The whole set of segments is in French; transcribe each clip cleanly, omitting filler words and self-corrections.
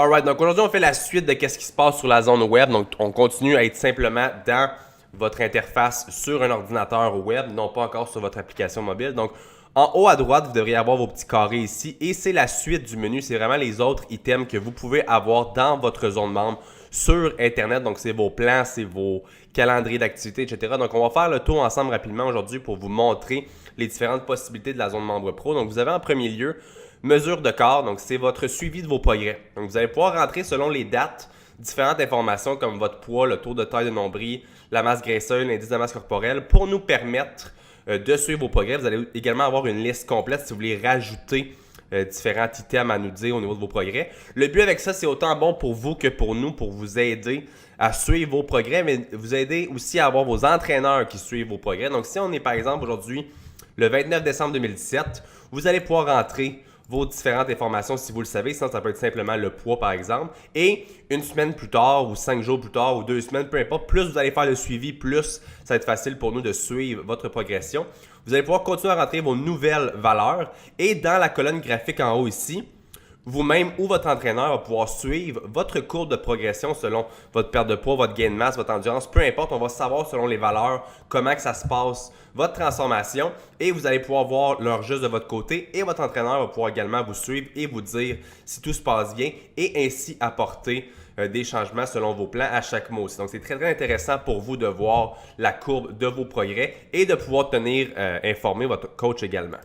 Alright, donc aujourd'hui on fait la suite de qu'est-ce qui se passe sur la zone web. Donc on continue à être simplement dans votre interface sur un ordinateur web, non pas encore sur votre application mobile. Donc en haut à droite, vous devriez avoir vos petits carrés ici et c'est la suite du menu. C'est vraiment les autres items que vous pouvez avoir dans votre zone membre sur Internet. Donc c'est vos plans, c'est vos calendriers d'activités, etc. Donc on va faire le tour ensemble rapidement aujourd'hui pour vous montrer les différentes possibilités de la zone membre pro. Donc vous avez en premier lieu mesure de corps, donc c'est votre suivi de vos progrès. Donc vous allez pouvoir rentrer selon les dates différentes informations comme votre poids, le taux de taille de nombril, la masse graisseuse, l'indice de masse corporelle pour nous permettre de suivre vos progrès. Vous allez également avoir une liste complète si vous voulez rajouter différents items à nous dire au niveau de vos progrès. Le but avec ça, c'est autant bon pour vous que pour nous, pour vous aider à suivre vos progrès, mais vous aider aussi à avoir vos entraîneurs qui suivent vos progrès. Donc si on est par exemple aujourd'hui le 29 décembre 2017, vous allez pouvoir rentrer vos différentes informations si vous le savez, sinon ça peut être simplement le poids par exemple. Et une semaine plus tard ou 5 jours plus tard ou 2 semaines, peu importe, plus vous allez faire le suivi, plus ça va être facile pour nous de suivre votre progression. Vous allez pouvoir continuer à rentrer vos nouvelles valeurs et dans la colonne graphique en haut ici, vous-même ou votre entraîneur va pouvoir suivre votre courbe de progression selon votre perte de poids, votre gain de masse, votre endurance, peu importe, on va savoir selon les valeurs comment que ça se passe, votre transformation et vous allez pouvoir voir l'heure juste de votre côté et votre entraîneur va pouvoir également vous suivre et vous dire si tout se passe bien et ainsi apporter des changements selon vos plans à chaque mois aussi. Donc c'est très très intéressant pour vous de voir la courbe de vos progrès et de pouvoir tenir informé votre coach également.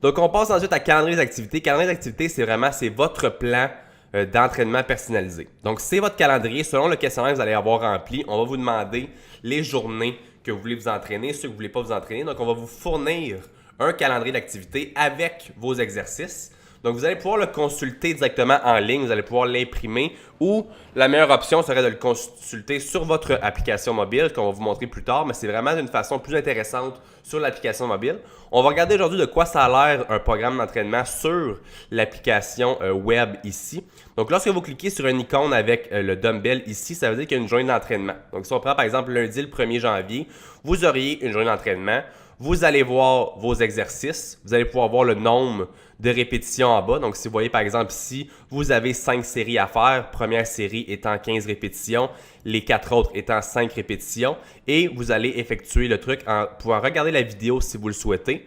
Donc, on passe ensuite à calendrier d'activité. Calendrier d'activité, c'est votre plan d'entraînement personnalisé. Donc, c'est votre calendrier. Selon le questionnaire que vous allez avoir rempli, on va vous demander les journées que vous voulez vous entraîner, ceux que vous ne voulez pas vous entraîner. Donc, on va vous fournir un calendrier d'activité avec vos exercices. Donc, vous allez pouvoir le consulter directement en ligne, vous allez pouvoir l'imprimer ou la meilleure option serait de le consulter sur votre application mobile qu'on va vous montrer plus tard, mais c'est vraiment d'une façon plus intéressante sur l'application mobile. On va regarder aujourd'hui de quoi ça a l'air un programme d'entraînement sur l'application web ici. Donc, lorsque vous cliquez sur une icône avec le dumbbell ici, ça veut dire qu'il y a une journée d'entraînement. Donc, si on prend par exemple lundi le 1er janvier, vous auriez une journée d'entraînement. Vous allez voir vos exercices, vous allez pouvoir voir le nombre de répétitions en bas. Donc, si vous voyez par exemple ici, vous avez 5 séries à faire, première série étant 15 répétitions, les 4 autres étant 5 répétitions et vous allez effectuer le truc en pouvant regarder la vidéo si vous le souhaitez.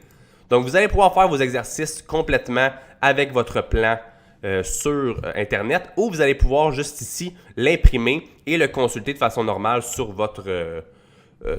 Donc, vous allez pouvoir faire vos exercices complètement avec votre plan sur Internet ou vous allez pouvoir juste ici l'imprimer et le consulter de façon normale sur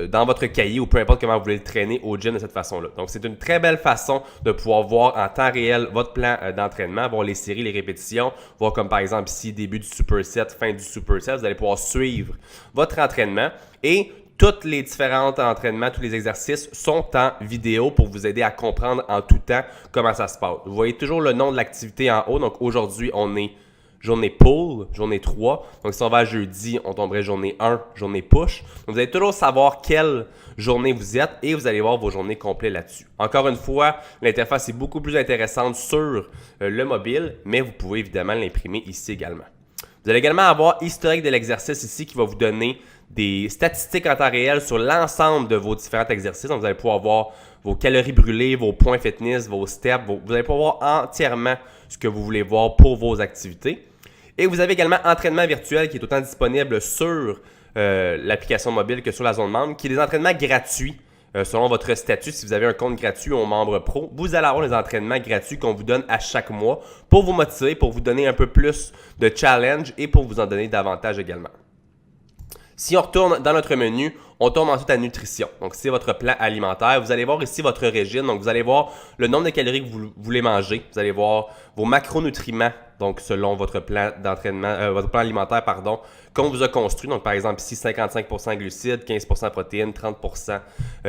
dans votre cahier ou peu importe comment vous voulez le traîner au gym de cette façon-là. Donc, c'est une très belle façon de pouvoir voir en temps réel votre plan d'entraînement, voir les séries, les répétitions, voir comme par exemple ici, début du superset, fin du superset. Vous allez pouvoir suivre votre entraînement et tous les différents entraînements, tous les exercices sont en vidéo pour vous aider à comprendre en tout temps comment ça se passe. Vous voyez toujours le nom de l'activité en haut. Donc, aujourd'hui, on est journée pull, journée 3. Donc, si on va à jeudi, on tomberait journée 1, journée push. Donc, vous allez toujours savoir quelle journée vous êtes et vous allez voir vos journées complètes là-dessus. Encore une fois, l'interface est beaucoup plus intéressante sur le mobile, mais vous pouvez évidemment l'imprimer ici également. Vous allez également avoir historique de l'exercice ici qui va vous donner des statistiques en temps réel sur l'ensemble de vos différents exercices. Donc, vous allez pouvoir voir vos calories brûlées, vos points fitness, vos steps. Vous allez pouvoir voir entièrement ce que vous voulez voir pour vos activités. Et vous avez également entraînement virtuel qui est autant disponible sur l'application mobile que sur la zone membre, qui est des entraînements gratuits selon votre statut. Si vous avez un compte gratuit ou un membre pro, vous allez avoir des entraînements gratuits qu'on vous donne à chaque mois pour vous motiver, pour vous donner un peu plus de challenge et pour vous en donner davantage également. Si on retourne dans notre menu, on tombe ensuite à nutrition. Donc, c'est votre plan alimentaire. Vous allez voir ici votre régime. Donc, vous allez voir le nombre de calories que vous voulez manger. Vous allez voir vos macronutriments, donc selon votre plan d'entraînement, votre plan alimentaire, qu'on vous a construit. Donc, par exemple, ici, 55% glucides, 15% protéines, 30%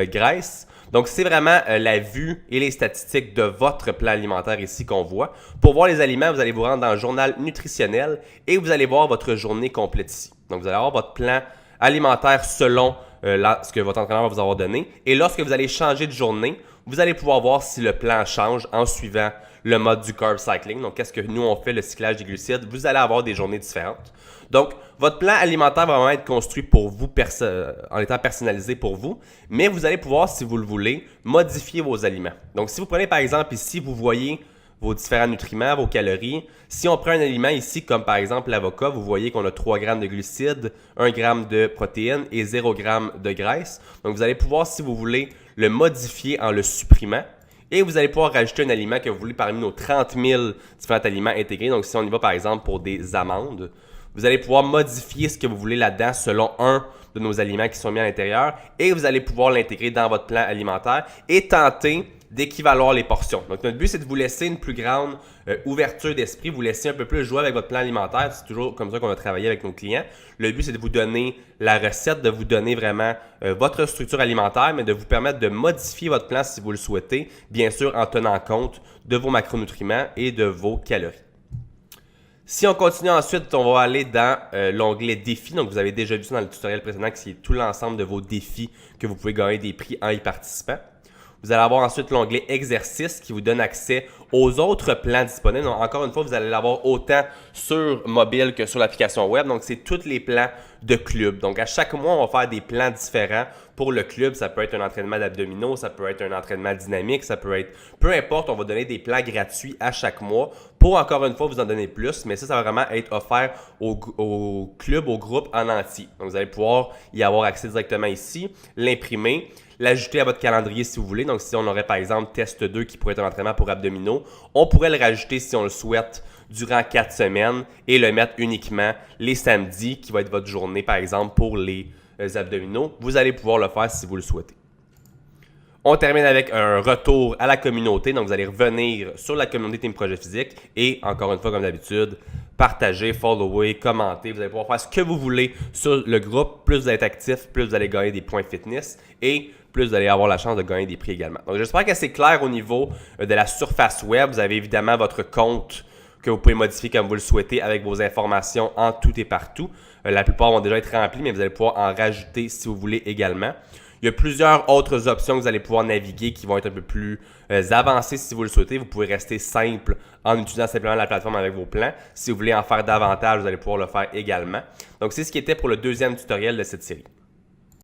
graisse. Donc, c'est vraiment la vue et les statistiques de votre plan alimentaire ici qu'on voit. Pour voir les aliments, vous allez vous rendre dans le journal nutritionnel et vous allez voir votre journée complète ici. Donc, vous allez avoir votre plan alimentaire selon ce que votre entraîneur va vous avoir donné. Et lorsque vous allez changer de journée, vous allez pouvoir voir si le plan change en suivant le mode du carb cycling. Donc, qu'est-ce que nous on fait, le cyclage des glucides? Vous allez avoir des journées différentes. Donc, votre plan alimentaire va vraiment être construit pour vous, en étant personnalisé pour vous, mais vous allez pouvoir, si vous le voulez, modifier vos aliments. Donc, si vous prenez par exemple ici, vous voyez vos différents nutriments, vos calories. Si on prend un aliment ici, comme par exemple l'avocat, vous voyez qu'on a 3 grammes de glucides, 1 gramme de protéines et 0 gramme de graisse. Donc, vous allez pouvoir, si vous voulez, le modifier en le supprimant. Et vous allez pouvoir rajouter un aliment que vous voulez parmi nos 30 000 différents aliments intégrés. Donc, si on y va par exemple pour des amandes, vous allez pouvoir modifier ce que vous voulez là-dedans selon un de nos aliments qui sont mis à l'intérieur et vous allez pouvoir l'intégrer dans votre plan alimentaire et tenter d'équivaloir les portions. Donc, notre but, c'est de vous laisser une plus grande ouverture d'esprit, vous laisser un peu plus jouer avec votre plan alimentaire. C'est toujours comme ça qu'on a travaillé avec nos clients. Le but, c'est de vous donner la recette, de vous donner vraiment votre structure alimentaire, mais de vous permettre de modifier votre plan si vous le souhaitez, bien sûr en tenant compte de vos macronutriments et de vos calories. Si on continue ensuite, on va aller dans l'onglet défis. Donc, vous avez déjà vu ça dans le tutoriel précédent, qui est tout l'ensemble de vos défis que vous pouvez gagner des prix en y participant. Vous allez avoir ensuite l'onglet exercice qui vous donne accès aux autres plans disponibles. Donc, encore une fois, vous allez l'avoir autant sur mobile que sur l'application web. Donc, c'est tous les plans de club. Donc, à chaque mois, on va faire des plans différents pour le club. Ça peut être un entraînement d'abdominaux, ça peut être un entraînement dynamique, ça peut être... Peu importe, on va donner des plans gratuits à chaque mois pour, encore une fois, vous en donner plus. Mais ça va vraiment être offert au club, au groupe en entier. Donc, vous allez pouvoir y avoir accès directement ici, l'imprimer, l'ajouter à votre calendrier si vous voulez. Donc, si on aurait par exemple test 2 qui pourrait être un entraînement pour abdominaux, on pourrait le rajouter si on le souhaite durant 4 semaines et le mettre uniquement les samedis qui va être votre journée par exemple pour les abdominaux. Vous allez pouvoir le faire si vous le souhaitez. On termine avec un retour à la communauté. Donc, vous allez revenir sur la communauté Team Projet Physique et encore une fois, comme d'habitude, partager, follower, commenter. Vous allez pouvoir faire ce que vous voulez sur le groupe. Plus vous allez être actif, plus vous allez gagner des points fitness et plus vous allez avoir la chance de gagner des prix également. Donc, j'espère que c'est clair au niveau de la surface web. Vous avez évidemment votre compte que vous pouvez modifier comme vous le souhaitez avec vos informations en tout et partout. La plupart vont déjà être remplis, mais vous allez pouvoir en rajouter si vous voulez également. Il y a plusieurs autres options que vous allez pouvoir naviguer qui vont être un peu plus avancées si vous le souhaitez. Vous pouvez rester simple en utilisant simplement la plateforme avec vos plans. Si vous voulez en faire davantage, vous allez pouvoir le faire également. Donc, c'est ce qui était pour le deuxième tutoriel de cette série.